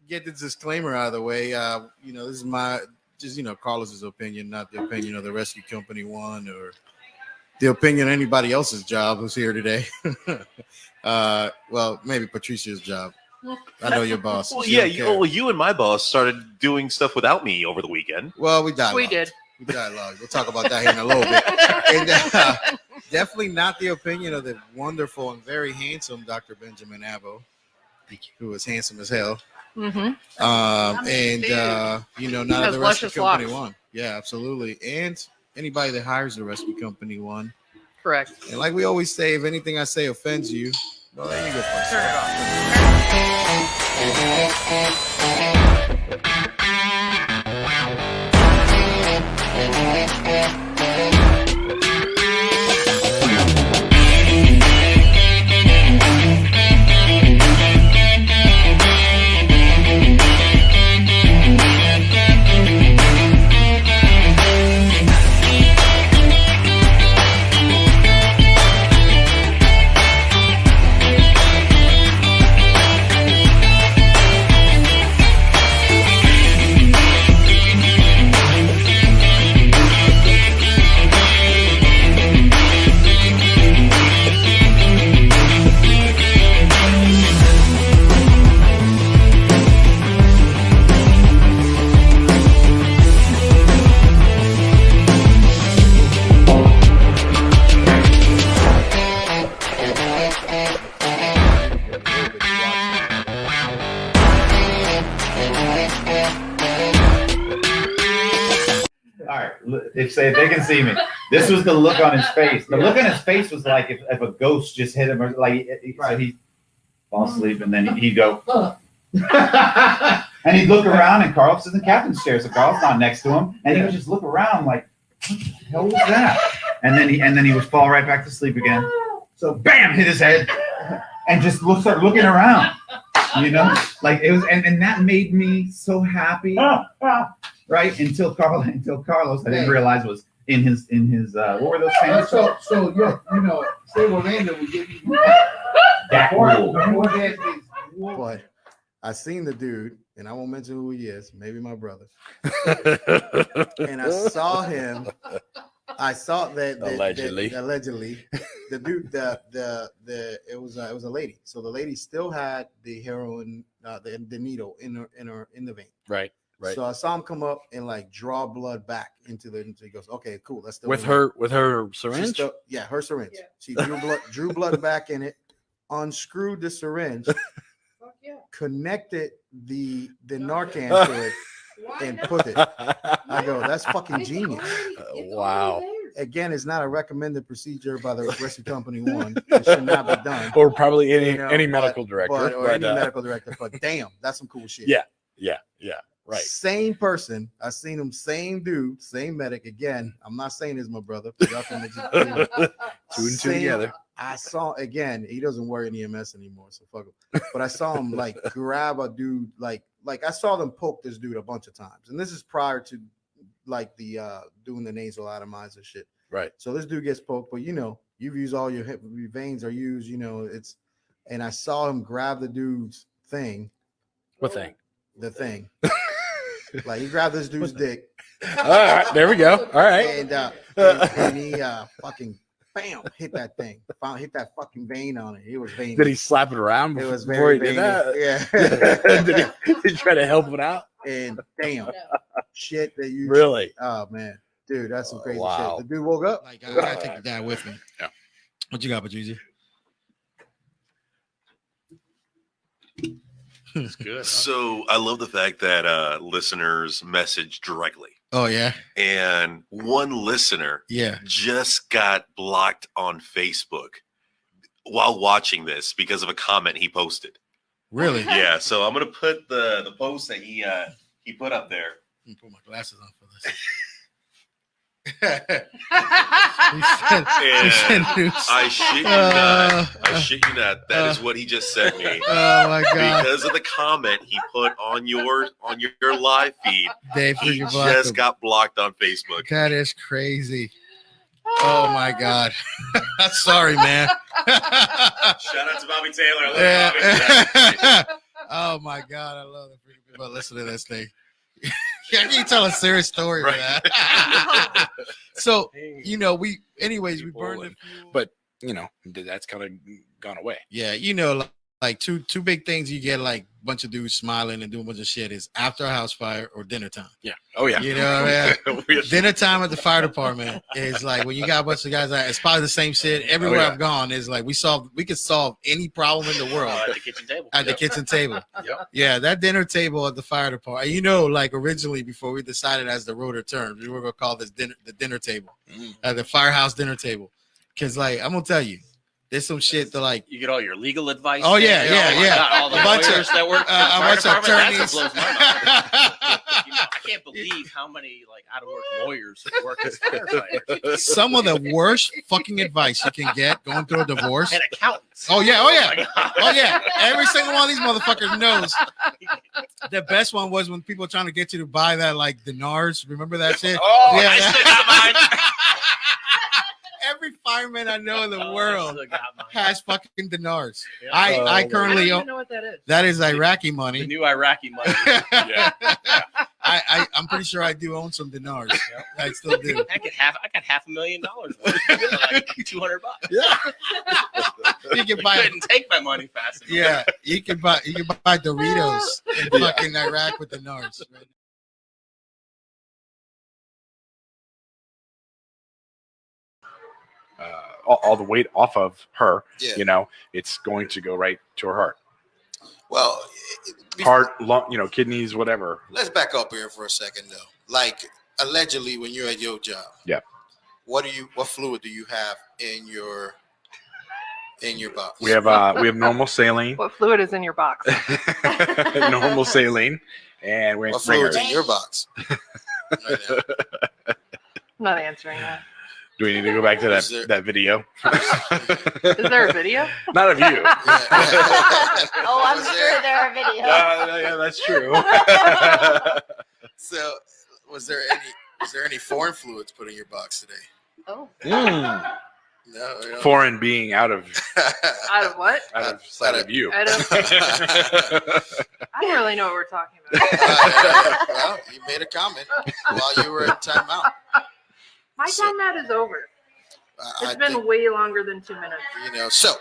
get the disclaimer out of the way. This is my Carlos's opinion, not the opinion of the rescue company one or the opinion of anybody else's job who's here today. Well, maybe Patricia's job. I know your boss. Well, you and my boss started doing stuff without me over the weekend. Well, we dialogued. We did. We dialogued. We'll talk about that here in a little bit. And definitely not the opinion of the wonderful and very handsome Dr. Benjamin Abo, who is handsome as hell. Mm-hmm. Not of the rescue company one. Yeah, absolutely. And anybody that hires the rescue company one. Correct. And like we always say, if anything I say offends you, well, there you go. Turn it off. If they can see me, this was the look on his face. The look on his face was like if a ghost just hit him, or like so he'd fall asleep and then he'd go, and he'd look around, and Carl's in the captain's chair, so Carl's not next to him, and he would just look around like, what the hell was that? And then he would fall right back to sleep again. So bam, hit his head, and just start looking around. Like it was, and that made me so happy. Right until Carlos, I didn't realize was in his what were those things? So State Orlando will give you that rule. But I seen the dude, and I won't mention who he is, maybe my brother. And I saw him. I saw that allegedly the dude it was a lady. So the lady still had the heroin, the needle in the vein. Right. Right. So I saw him come up and like draw blood back into he goes, okay, cool. That's still with her syringe. Her syringe. Yeah. She drew blood back in it, unscrewed the syringe, connected the Narcan to it, and put it. I go, that's fucking genius. Wow. Again, it's not a recommended procedure by the rescue company one. It should not be done. Or probably any medical director. Any medical director. But damn, that's some cool shit. Yeah. Right. Same person. I seen him, same dude, same medic. Again, I'm not saying it's my brother. Y'all can mix it two and two together. I saw, again, he doesn't work in EMS anymore, so fuck him. But I saw him like grab a dude, like I saw them poke this dude a bunch of times. And this is prior to like the doing the nasal atomizer shit. Right. So this dude gets poked, but you've used all your veins are used, and I saw him grab the dude's thing. What thing? The thing. Like he grabbed this dude's dick. All right, there we go. All right. And he fucking bam hit that thing. Hit that fucking vein on it. It was veiny. Did he slap it around before he did that? Yeah. did he try to help it out? And damn, shit that you really. Oh man, dude, that's some crazy wow. shit. The dude woke up. Like I gotta take the guy with me. Yeah. What you got, Patricia? It's good. So I love the fact that listeners message directly. Oh yeah. And one listener just got blocked on Facebook while watching this because of a comment he posted. Really? Yeah. So I'm gonna put the post that he put up there. Let me put my glasses on for this. I shit you not. That is what he just sent me. Oh my god! Because of the comment he put on your live feed, he just got blocked on Facebook. That is crazy. Oh my god! Sorry, man. Shout out to Bobby Taylor. I love Bobby. Oh Oh my God, I love the freaking people listening to this thing. I can tell a serious story for that. So we burned the fuel, but that's kind of gone away. Yeah, like two big things you get like a bunch of dudes smiling and doing a bunch of shit is after a house fire or dinner time. Yeah. Oh yeah. You know what I mean? Dinner time at the fire department is like when you got a bunch of guys out, it's probably the same shit. Everywhere I've gone is like we could solve any problem in the world at the kitchen table. The kitchen table. Yep. Yeah, that dinner table at the fire department. Like originally before we decided as the Rotor term, we were gonna call this the dinner table. The firehouse dinner table. Cause like I'm gonna tell you. There's some shit that like you get all your legal advice. Oh yeah. God, all the lawyers that work a bunch of attorneys. That blows my mind. I can't believe how many like out of work lawyers work as firefighters. Some of the worst fucking advice you can get going through a divorce. And accountants. Oh yeah. Every single one of these motherfuckers knows. The best one was when people are trying to get you to buy that like dinars. Remember that shit? Oh yeah. I still got mine. Every fireman I know in the world has fucking dinars. Yeah. I currently I don't even know what that is. That is Iraqi money. The new Iraqi money. Yeah. I'm pretty sure I do own some dinars. Yep. I still do. I got $500,000 like $200. Yeah. You can buy. Couldn't take my money fast enough. Yeah, you can buy Doritos in fucking Iraq with dinars. Right? All the weight off of her, Yeah. it's going to go right to her heart. Well, Heart, lung, kidneys, whatever. let's back up here for a second, though. Like, allegedly, when you're at your job, Yeah. what fluid do you have in your box? We have normal saline, What fluid is in your box? normal saline, and we're What fluid's in your box? Right now. I'm not answering that. Do we need to go back to Is there- that video? Is there a video? Not of you. Oh, I'm Was sure there- there are videos. Yeah, that's true. So, was there any foreign fluids put in your box today? Oh. No. Foreign being out of Out of what? sight of you. I don't really know what we're talking about. Well, you made a comment while you were in timeout. My timeout is over. It's been way longer than 2 minutes. So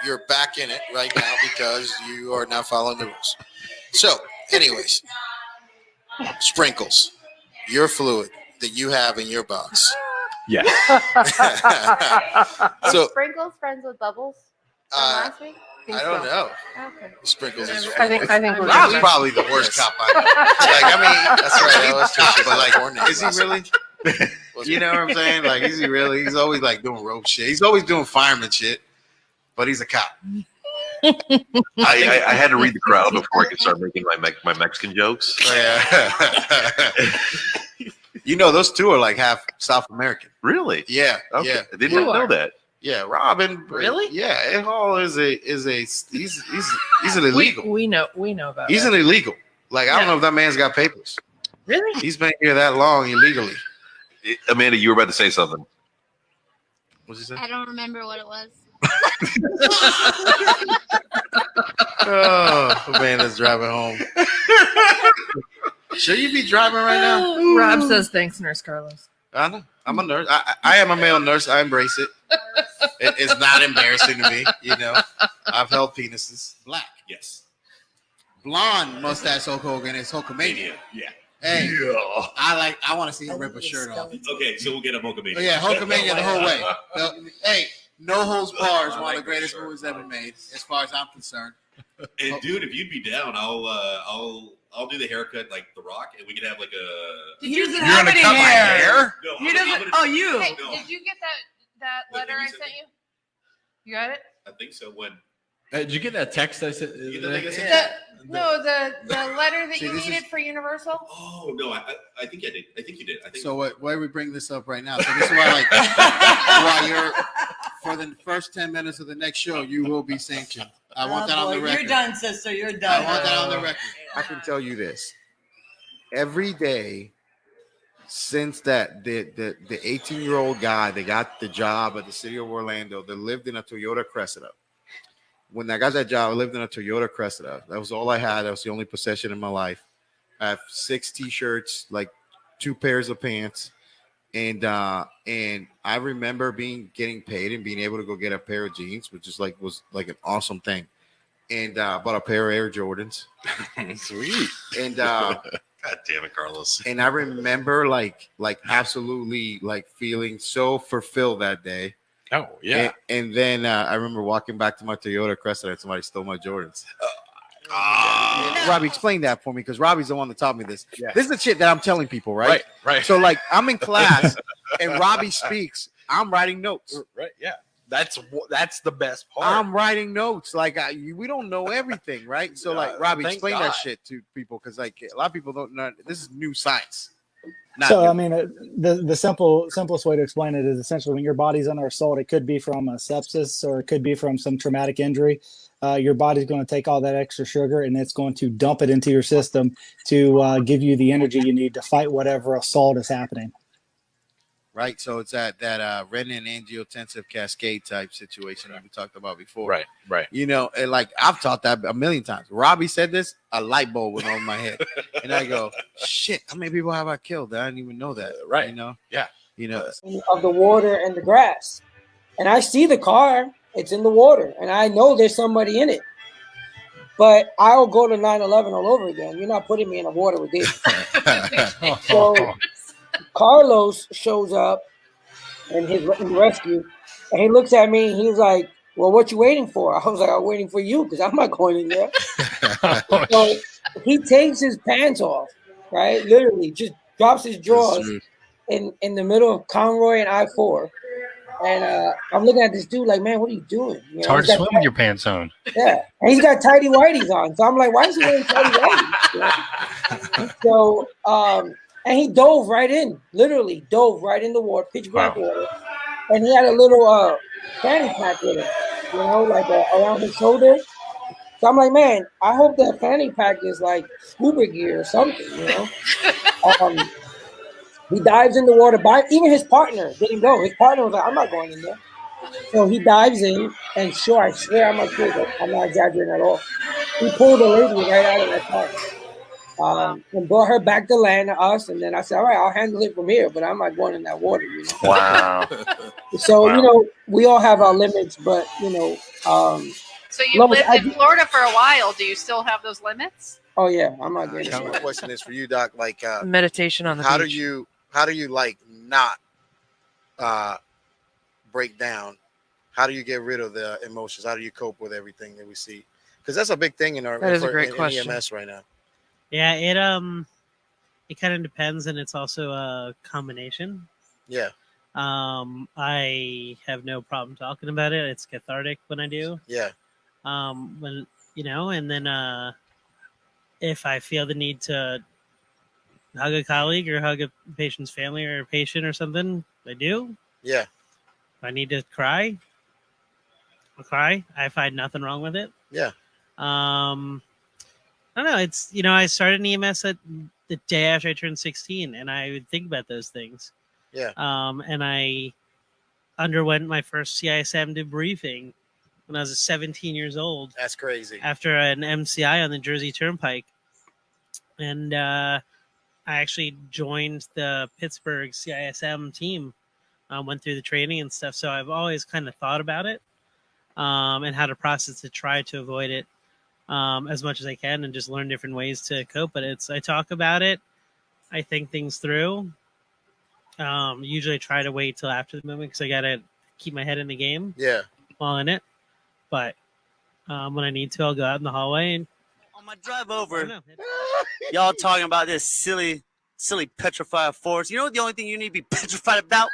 you're back in it right now because you are not following the rules. So, anyways, sprinkles, your fluid that you have in your box. Yes. So, Sprinkles friends with Bubbles from last week? I don't know. Okay. Sprinkles is I think we're Rob's probably the worst cop I know. That's right. He's tough, but like, is he really? You know what I'm saying? Like, is he really? He's always like doing rope shit. He's always doing fireman shit, but he's a cop. I had to read the crowd before I could start making my Mexican jokes. Those two are like half South American. Really? Yeah. Okay. Yeah. I did not know that. Yeah, Robin. Really? Yeah, Ed Hall is an illegal. We know about He's an illegal. Like, I don't know if that man's got papers. Really? He's been here that long illegally. Amanda, you were about to say something. What's he say? I don't remember what it was. Oh, Amanda's driving home. Should you be driving right now? Rob says thanks, Nurse Carlos. I know. I'm a nurse. I am a male nurse. I embrace it. It's not embarrassing to me. I've held penises. Black, yes. Blonde mustache Hulk Hogan is Hulkamania. Yeah. Hey, Yeah. I want to see him rip a shirt off. Okay, so we'll get a Hulkamania. Oh, yeah, Hulkamania the whole way. Hey, No Holds Barred is one of the greatest movies ever made, as far as I'm concerned. And dude, if you'd be down, I'll do the haircut like The Rock, and we could have like a. He doesn't You're gonna cut my hair? No, He doesn't. Oh, you. Hey, No. did you get that What, letter did I you sent send you? You got it? I think so. When Did you get that text I sent? you get the thing I sent you? No, the letter that See, you this needed is- for Universal. Oh no, I think I did. I think you did. I think So why we bring this up right now? So this is why, while you're for the first 10 minutes of the next show, you will be sanctioned. I want that on the record. You're done, sister. You're I done. want that on the record. I can tell you this: every day since that the 18-year-old guy that got the job at the city of Orlando that lived in a Toyota Cressida, when I got that job, I lived in a Toyota Cressida. That was all I had. That was the only possession in my life. I have 6 T-shirts, like 2 pairs of pants, and I remember getting paid and being able to go get a pair of jeans, which was like an awesome thing. And bought a pair of Air Jordans. Sweet. And God damn it, Carlos. And I remember like absolutely like feeling so fulfilled that day. Oh yeah. And then I remember walking back to my Toyota Cressida and somebody stole my Jordans. Robbie, explain that for me, because Robbie's the one that taught me this. Yeah. This is the shit that I'm telling people, right? Right. So like I'm in class and Robbie speaks. I'm writing notes. Right. Yeah. That's the best part. I'm writing notes. Like we don't know everything, right? So like Robbie, explain that shit to people, because like a lot of people don't know. This is new science. I mean, the simplest way to explain it is essentially when your body's under assault, it could be from a sepsis or it could be from some traumatic injury. Your body's going to take all that extra sugar and it's going to dump it into your system to give you the energy you need to fight whatever assault is happening. Right. So it's that renin-angiotensin cascade type situation that we talked about before. Right. You know, and like I've taught that a million times. Robbie said this, a light bulb went on my head. And I go, shit, how many people have I killed? I didn't even know that. Right. You know? Yeah. You know, of the water and the grass. And I see the car, it's in the water, and I know there's somebody in it. But I'll go to 9/11 all over again. You're not putting me in the water with this. So Carlos shows up in his rescue, and he looks at me and he's like, well, what you waiting for? I was like, I'm waiting for you because I'm not going in there. So he takes his pants off, right? Literally just drops his drawers in the middle of Conroy and I-4. And I'm looking at this dude like, man, what are you doing? You know, it's hard to swim with your pants on. Yeah. And he's got tighty whities on. So I'm like, why is he wearing tighty whities? You know? So, and he dove right in, literally dove right in the water, pitch black water. And he had a little fanny pack with him, you know, like around his shoulder. So I'm like, man, I hope that fanny pack is like scuba gear or something, you know. He dives in the water. Even his partner didn't go. His partner was like, I'm not going in there. So he dives in, and sure, I swear I'm not exaggerating at all. He pulled the lady right out of that car. And brought her back to land to us, and then I said, all right, I'll handle it from here, but I'm not going in that water, you know. Wow. So, you know, we all have our limits, but, you know. So you lived in Florida for a while. Do you still have those limits? Oh, yeah, I'm not getting my question is for you, Doc. Like, meditation on the how beach. do you like not break down? How do you get rid of the emotions? How do you cope with everything that we see? Because that's a big thing in our in EMS right now. Yeah, it kind of depends, and it's also a combination. Yeah. I have no problem talking about it. It's cathartic when I do. Yeah. When you know, and then if I feel the need to hug a colleague or hug a patient's family or a patient or something, I do. Yeah. If I need to cry, I'll cry. I find nothing wrong with it. Yeah. I don't know. It's, you know, I started in EMS at the day after I turned 16, and I would think about those things. Yeah. And I underwent my first CISM debriefing when I was 17 years old. That's crazy. After an MCI on the Jersey Turnpike. And I actually joined the Pittsburgh CISM team, went through the training and stuff. So I've always kind of thought about it and how to process to try to avoid it as much as I can and just learn different ways to cope. But I talk about it. I think things through. Usually I try to wait till after the moment because I got to keep my head in the game. Yeah. While in it. But when I need to, I'll go out in the hallway. And on my drive over, y'all talking about this silly petrified force. You know what the only thing you need to be petrified about?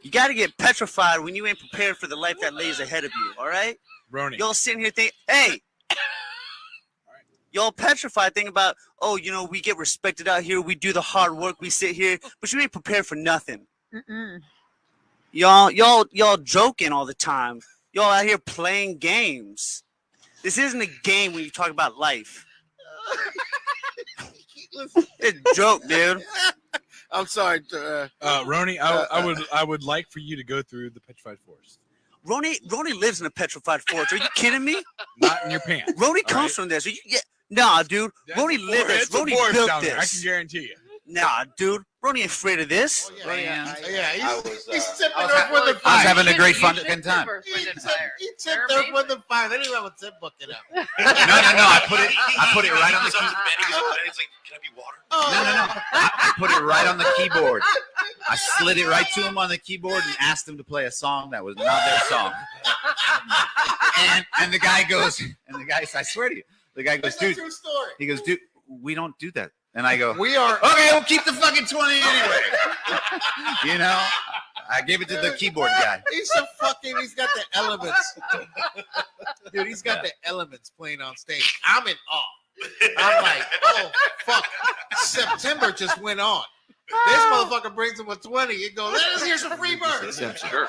You got to get petrified when you ain't prepared for the life that lays ahead of you, all right? Ronnie. Y'all sitting here thinking, hey, y'all petrified thinking about, oh, you know, we get respected out here. We do the hard work. We sit here, but you ain't prepared for nothing. Mm-mm. Y'all joking all the time. Y'all out here playing games. This isn't a game when you talk about life. It's a joke, dude. I'm sorry, Ronnie. I would like for you to go through the petrified force. Roni lives in a petrified forest. Are you kidding me? Not in your pants. Roni comes from this. Nah, dude. Roni lives this. Roni built down there, I can this. guarantee you. Nah, dude. Roni ain't afraid of this. He's tipping I up with the I was fire. having a great fucking time. He tipped up with the fire. They didn't have a tip bucket up. No. I put it right on the keyboard. He's like, can I be water? No. I put it right on the keyboard. I slid it right to him on the keyboard and asked him to play a song that was not their song. And the guy goes, I swear to you, the guy goes, dude. True story. He goes, dude, we don't do that. And I go, We are. okay, we'll keep the fucking 20 anyway. You know, I gave it to the keyboard guy. He's got the elements. Dude, he's got the elements playing on stage. I'm in awe. I'm like, oh, fuck. September just went on. This motherfucker brings him a 20 and goes, let us hear some free birds. Sure.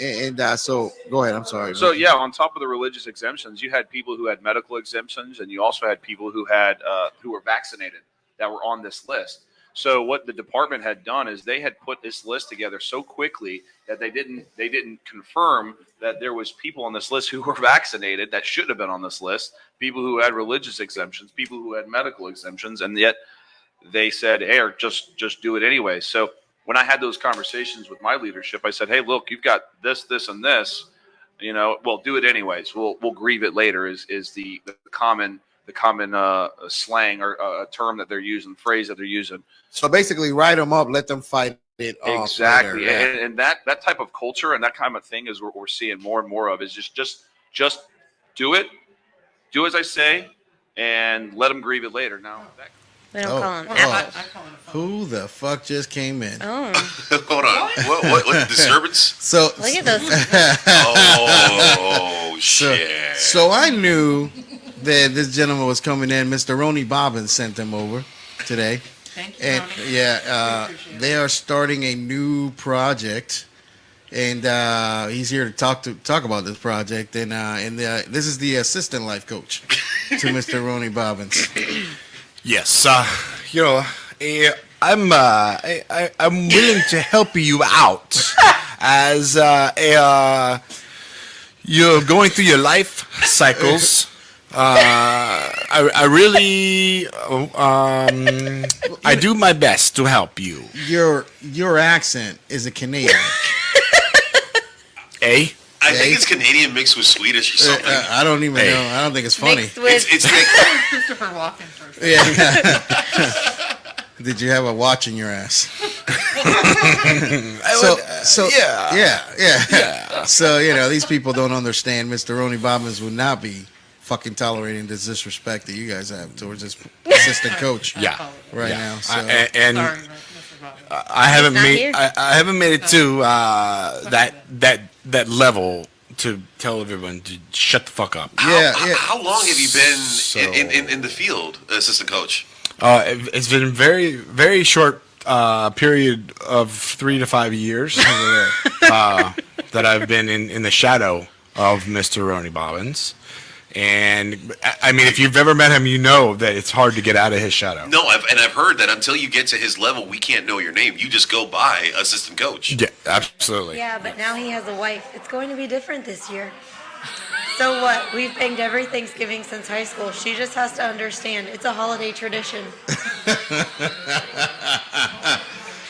And so, go ahead. I'm sorry. So yeah, on top of the religious exemptions, you had people who had medical exemptions, and you also had people who had who were vaccinated that were on this list. So what the department had done is they had put this list together so quickly that they didn't confirm that there was people on this list who were vaccinated that should have been on this list, people who had religious exemptions, people who had medical exemptions, and yet they said, hey, or just do it anyway. So when I had those conversations with my leadership, I said, hey, look, you've got this, and this, well, do it anyways. We'll grieve it later is the common slang or a term that they're using, phrase that they're using. So basically, write them up, let them fight it off. Exactly. Later. And that type of culture and that kind of thing is what we're seeing more and more of is just do it. Do as I say and let them grieve it later. Now, They don't call him. Who the fuck just came in? Oh. Hold on. What disturbance? So Look at those. Oh shit. So I knew that this gentleman was coming in. Mr. Roni Bobbins sent him over today. Thank you, And Roni. they are starting a new project, and he's here to talk about this project. And this is the assistant life coach to Mr. Roni Bobbins. Yes, I'm willing to help you out as you're going through your life cycles. I really I do my best to help you. Your accent is a Canadian. I think it's Canadian mixed with Swedish or something. I don't even know. I don't think it's funny. It's like Christopher Walken. Yeah. Did you have a watch in your ass? Yeah. So these people don't understand. Mr. Roni Bobbins would not be fucking tolerating this disrespect that you guys have towards this assistant coach. Now. So. I haven't made it to that level to tell everyone to shut the fuck up. How long have you been in the field, assistant coach? It's been a very, very short period of 3 to 5 years that I've been in the shadow of Mr. Roni Bobbins. And I mean, if you've ever met him, you know that it's hard to get out of his shadow. No, I've heard that until you get to his level, we can't know your name. You just go by assistant coach. Yeah, absolutely. Yeah, but now he has a wife. It's going to be different this year. So what? We've banged every Thanksgiving since high school. She just has to understand it's a holiday tradition.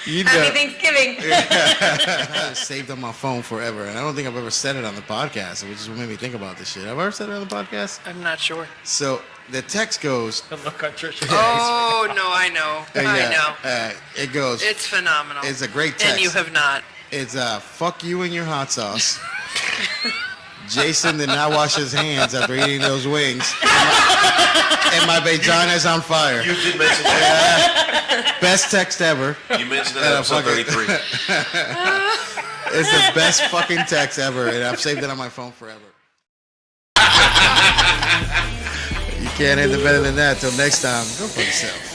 Happy Thanksgiving. I saved on my phone forever, and I don't think I've ever said it on the podcast, which is what made me think about this shit. Have I ever said it on the podcast? I'm not sure. So the text goes. Look on Trisha. Oh no, I know. I know. It goes. It's phenomenal. It's a great text. And you have not. It's fuck you and your hot sauce. Jason did not wash his hands after eating those wings. And my vagina's on fire. You did mention that. Best text ever. You mentioned that in episode 33. It's the best fucking text ever, and I've saved it on my phone forever. You can't end it better than that. Till next time, go for yourself.